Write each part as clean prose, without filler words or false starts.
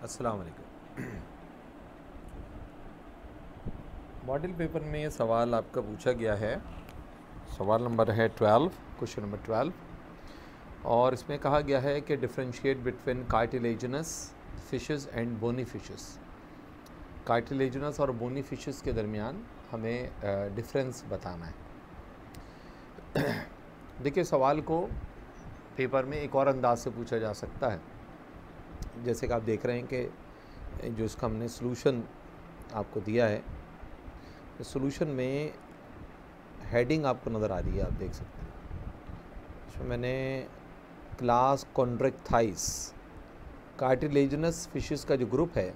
अस्सलाम वालेकुम। Model paper में ये सवाल आपका पूछा गया है। सवाल नंबर है 12, क्वेश्चन नंबर 12, और इसमें कहा गया है कि differentiate between cartilaginous fishes and bony fishes. Cartilaginous और बोनी फिशेस के दरमियान हमें डिफरेंस बताना है। देखिए, सवाल को पेपर में एक और अंदाज से पूछा जा सकता है। जैसे कि आप देख रहे हैं कि जो इसका हमने सॉल्यूशन आपको दिया है, सॉल्यूशन में हेडिंग आपको नज़र आ रही है, आप देख सकते हैं। इसमें मैंने क्लास कॉन्ड्रेक्टाइस कार्टिलेजिनस फिशेस का जो ग्रुप है,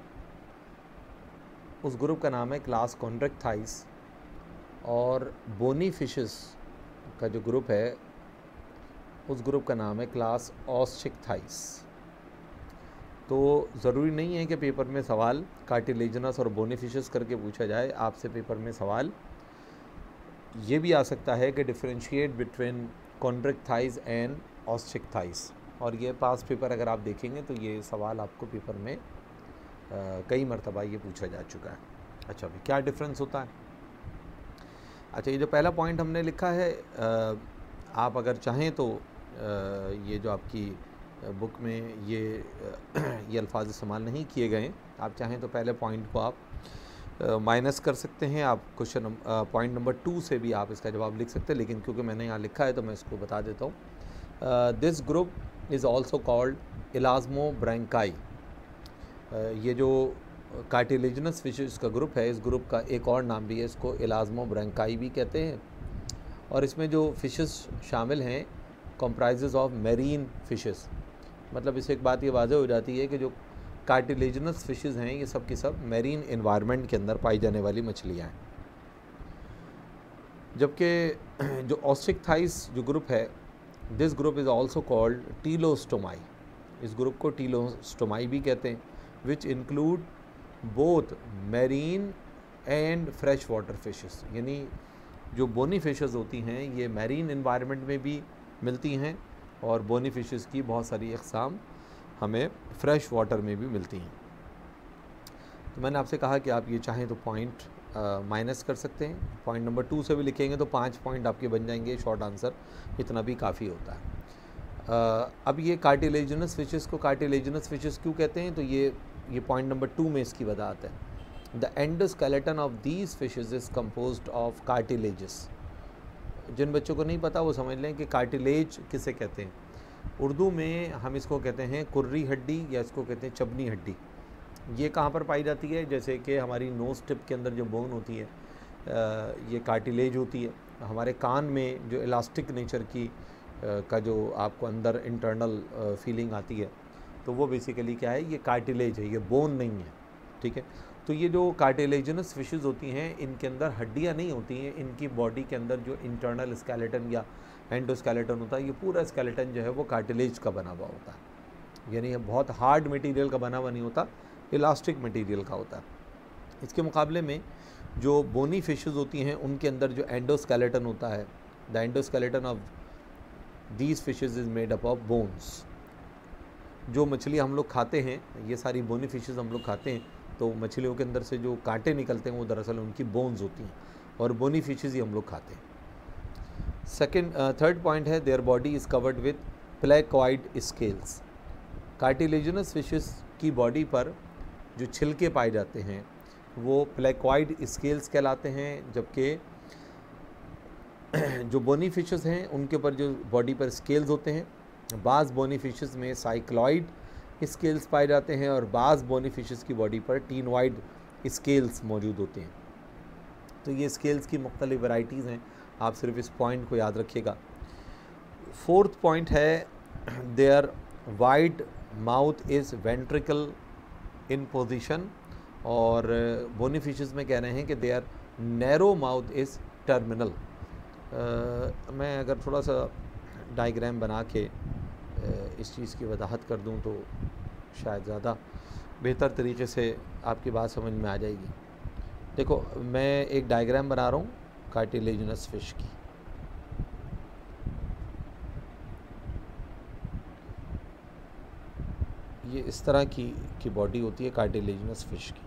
उस ग्रुप का नाम है क्लास कॉन्ड्रेक्टाइस, और बोनी फिशेस का जो ग्रुप है, उस ग्रुप का नाम है क्लास ऑस्टिकथाइस। तो ज़रूरी नहीं है कि पेपर में सवाल कार्टिलेजिनस और बोनी फिशेस करके पूछा जाए। आपसे पेपर में सवाल ये भी आ सकता है कि डिफरेंशिएट बिटवीन कॉन्ड्रेक्टाइस एंड ऑस्टिकथाइस, और ये पास पेपर अगर आप देखेंगे तो ये सवाल आपको पेपर में कई मरतबा ये पूछा जा चुका है। अच्छा, अभी क्या डिफरेंस होता है? अच्छा, ये जो पहला पॉइंट हमने लिखा है, आप अगर चाहें तो ये जो आपकी बुक में ये अल्फाज इस्तेमाल नहीं किए गए, आप चाहें तो पहले पॉइंट को आप माइनस कर सकते हैं। आप क्वेश्चन पॉइंट नंबर 2 से भी आप इसका जवाब लिख सकते हैं, लेकिन क्योंकि मैंने यहाँ लिखा है तो मैं इसको बता देता हूँ। This group is also called elasmobranchii. ये जो कार्टिलेजिनस फिशेस का ग्रुप है, इस ग्रुप का एक और नाम भी है, इसको इलास्मोब्रैंकाई भी कहते हैं। और इसमें जो फिशेस शामिल हैं कंप्राइजेज ऑफ मेरीन फिशेस। मतलब इससे एक बात ये वाज़ेह हो जाती है कि जो कार्टिलेजिनस फिशेस हैं, ये सब की सब मेरीन एनवायरनमेंट के अंदर पाई जाने वाली मछलियाँ हैं। जबकि जो ऑस्टिकथाइस जो ग्रुप है, this group is also called teleostomi. इस ग्रुप को टीलोस्टोमाई भी कहते हैं, which include both marine and fresh water fishes. यानी जो बोनी फिशेस होती हैं, ये मैरीन एनवायरनमेंट में भी मिलती हैं, और बोनी फिशेस की बहुत सारी अक़साम हमें फ़्रेश वाटर में भी मिलती हैं। तो मैंने आपसे कहा कि आप ये चाहें तो पॉइंट माइनस कर सकते हैं। पॉइंट नंबर 2 से भी लिखेंगे तो 5 पॉइंट आपके बन जाएंगे। शॉर्ट आंसर इतना भी काफ़ी होता है। अब ये कार्टिलेजिनस फिशेस को कार्टिलेजिनस फिशेस क्यों कहते हैं, तो ये पॉइंट नंबर 2 में इसकी वजाहत है। The endoskeleton of these fishes is composed of cartilages. जिन बच्चों को नहीं पता वो समझ लें कि कार्टिलेज किसे कहते हैं। उर्दू में हम इसको कहते हैं कुर्री हड्डी, या इसको कहते हैं चबनी हड्डी। ये कहाँ पर पाई जाती है? जैसे कि हमारी नोज़ टिप के अंदर जो बोन होती है, ये कार्टिलेज होती है। हमारे कान में जो इलास्टिक नेचर की का जो आपको अंदर इंटरनल फीलिंग आती है, तो वो बेसिकली क्या है? ये कार्टिलेज है, ये बोन नहीं है। ठीक है, तो ये जो कार्टिलेजिनस फिशेस होती हैं, इनके अंदर हड्डियाँ नहीं होती हैं। इनकी बॉडी के अंदर जो इंटरनल स्केलेटन या एंडोस्केलेटन होता है, ये पूरा स्केलेटन जो है वो कार्टिलेज का बना हुआ होता है। यानी ये बहुत हार्ड मटेरियल का बना हुआ नहीं होता, इलास्टिक मटेरियल का होता है। इसके मुकाबले में जो बोनी फिशेस होती हैं, उनके अंदर जो एंडोस्केलेटन होता है, the endoskeleton of these fishes is made up of bones. जो मछली हम लोग खाते हैं, ये सारी बोनी फिशेस हम लोग खाते हैं, तो मछलियों के अंदर से जो कांटे निकलते हैं वो दरअसल उनकी बोन्स होती हैं, और बोनी फिशेस ही हम लोग खाते हैं। थर्ड पॉइंट है, their body is covered with placoid scales. Cartilaginous fishes की बॉडी पर जो छिलके पाए जाते हैं वो प्लेकॉइड स्केल्स कहलाते हैं, जबकि जो बोनी फिशेस हैं उनके ऊपर जो बॉडी पर स्केल्स होते हैं, बाज़ बोनी फिशेस में साइक्लॉइड स्केल्स पाए जाते हैं, और बाज़ बोनी फिशेस की बॉडी पर टीनॉइड स्केल्स मौजूद होते हैं। तो ये स्केल्स की मुख्तलिफ वैराइटीज़ हैं, आप सिर्फ इस पॉइंट को याद रखिएगा। फोर्थ पॉइंट है, their wide mouth is ventral in position, और बोनी फिशेस में कह रहे हैं कि their narrow mouth is terminal. मैं अगर थोड़ा सा डायग्राम बना के इस चीज़ की वजाहत कर दूं तो शायद ज़्यादा बेहतर तरीके से आपकी बात समझ में आ जाएगी। देखो, मैं एक डायग्राम बना रहा हूँ कार्टिलेजिनस फिश की। ये इस तरह की बॉडी होती है कार्टिलेजिनस फिश की।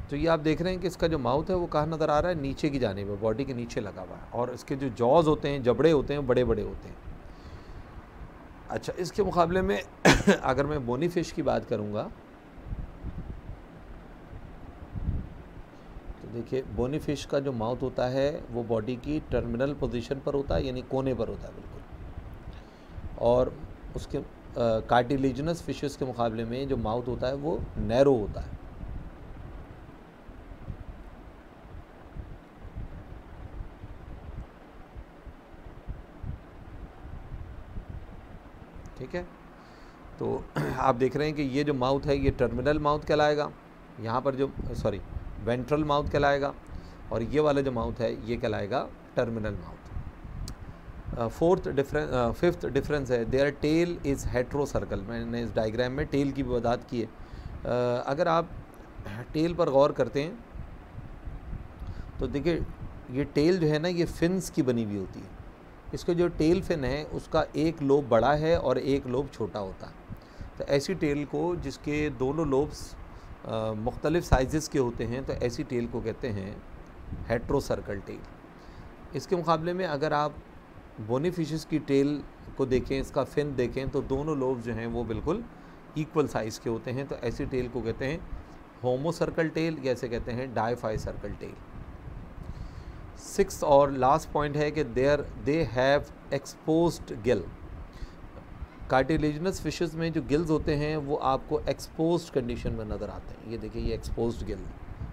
तो ये आप देख रहे हैं कि इसका जो माउथ है वो कहाँ नज़र आ रहा है, नीचे की जानिब है, बॉडी के नीचे लगा हुआ है, और इसके जो जॉज होते हैं, जबड़े होते हैं, बड़े बड़े होते हैं। अच्छा, इसके मुकाबले में अगर मैं बोनी फिश की बात करूँगा तो देखिए, बोनी फिश का जो माउथ होता है वो बॉडी की टर्मिनल पोजीशन पर होता है, यानी कोने पर होता है बिल्कुल, और उसके कार्टिलेजिनस फिशेस के मुकाबले में जो माउथ होता है वो नैरो होता है। ठीक है, तो आप देख रहे हैं कि ये जो माउथ है ये टर्मिनल माउथ कहलाएगा, यहाँ पर जो वेंट्रल माउथ कहलाएगा, और ये वाला जो माउथ है ये कहलाएगा टर्मिनल माउथ। फिफ्थ डिफरेंस है, their tail is heterocercal. मैंने इस डायग्राम में टेल की भी वजाहत की है। अगर आप टेल पर गौर करते हैं तो देखिए, ये टेल जो है ना, ये फिन्स की बनी हुई होती है। इसका जो टेल फिन है उसका एक लोब बड़ा है और एक लोब छोटा होता है। तो ऐसी टेल को, जिसके दोनों लोब्स मुख्तलिफ साइज़ के होते हैं, तो ऐसी टेल को कहते हैं हेट्रो सर्कल टेल। इसके मुकाबले में अगर आप बोनी फिशेस की टेल को देखें, इसका फिन देखें, तो दोनों लोब जो हैं वो बिल्कुल इक्वल साइज़ के होते हैं। तो ऐसी टेल को कहते हैं होमो सर्कल टेल, या ऐसे कहते हैं डाइफाई सर्कल टेल। सिक्स्थ और लास्ट पॉइंट है कि they have exposed Gill. Cartilaginous fishes में जो गिल्स होते हैं वो आपको एक्सपोज्ड कंडीशन में नज़र आते हैं। ये देखिए, ये एक्सपोज्ड गिल,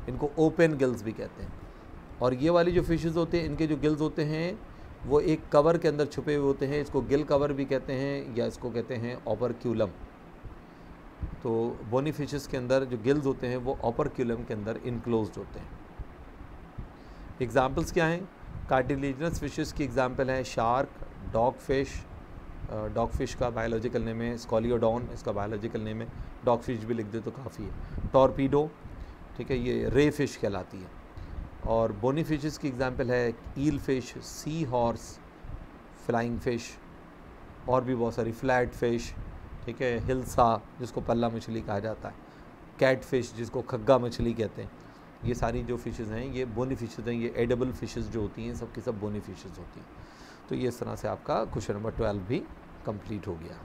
इनको ओपन गिल्स भी कहते हैं। और ये वाली जो फिशेस होते हैं, इनके जो गिल्स होते हैं वो एक कवर के अंदर छुपे हुए होते हैं। इसको गिल कवर भी कहते हैं, या इसको कहते हैं ओपरक्यूलम। तो बोनी फिशेस के अंदर जो गिल्स होते हैं वो ओपरक्यूलम के अंदर इनक्लोज्ड होते हैं। एग्ज़ाम्पल्स क्या हैं? कार्टिलेजिनस फिशेस की एग्ज़ाम्पल है शार्क, डॉग फिश का बायोलॉजिकल नेम है स्कॉलियोडॉन, इसका बायोलॉजिकल नेम है। डॉग फिश भी लिख दे तो काफ़ी है। टॉर्पीडो, ठीक है, ये रे फिश कहलाती है। और बोनी फिशेस की एग्ज़ाम्पल है ईल fish, sea horse, flying fish, और भी बहुत सारी, फ्लैट फ़िश, ठीक है, हिल्सा जिसको पल्ला मछली कहा जाता है, कैट फ़िश जिसको खग्गा मछली कहते हैं। ये सारी जो फ़िशेज़ हैं ये बोनी फ़िशेज़ हैं। ये एडेबल फ़िशेज़ जो होती हैं सब की सब बोनी फ़िशेज़ होती हैं। तो ये इस तरह से आपका क्वेश्चन नंबर 12 भी कंप्लीट हो गया।